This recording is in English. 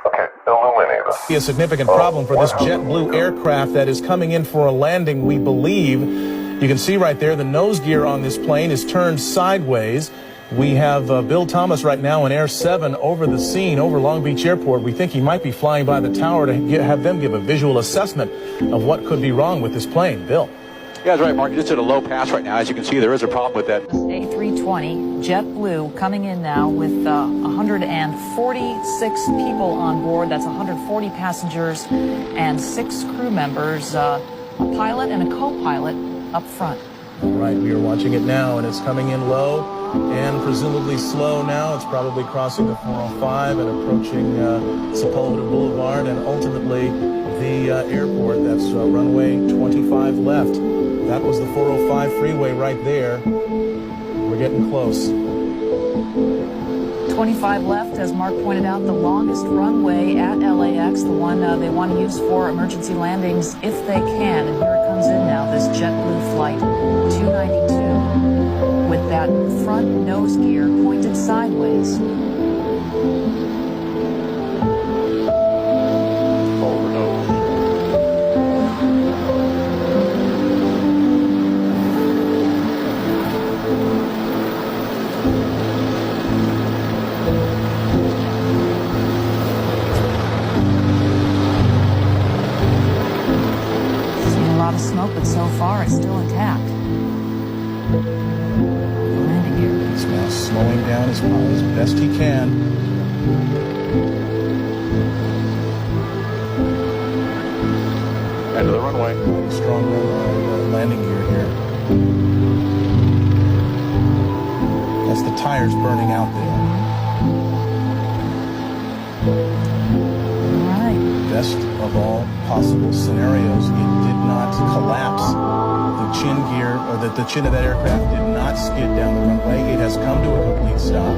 Okay, illuminated. Be a significant problem for this JetBlue aircraft that is coming in for a landing, we believe. You can see right there the nose gear on this plane is turned sideways. We have Bill Thomas right now in Air 7 over the scene, over Long Beach Airport. We think he might be flying by the tower to have them give a visual assessment of what could be wrong with this plane. Bill. Yeah, that's right, Mark. It's at a low pass right now. As you can see, there is a problem with that. A320 JetBlue coming in now with 146 people on board. That's 140 passengers and 6 crew members, a pilot and a co-pilot up front. All right, we are watching it now, and it's coming in low and presumably slow now. It's probably crossing the 405 and approaching Sepulveda Boulevard and ultimately the airport. That's runway 25 left. That was the 405 freeway right there. We're getting close. 25 left, as Mark pointed out, the longest runway at LAX, the one they want to use for emergency landings if they can. And here it comes in now, this JetBlue flight 292 with that front nose gear pointed sideways. Of smoke, but so far it's still intact. Landing gear. He's now slowing down as best he can. End of the runway. Strong landing gear here. That's the tires burning out there. All right. Best of all possible scenarios, it did not collapse. The chin gear, or the chin of that aircraft did not skid down the runway. It has come to a complete stop.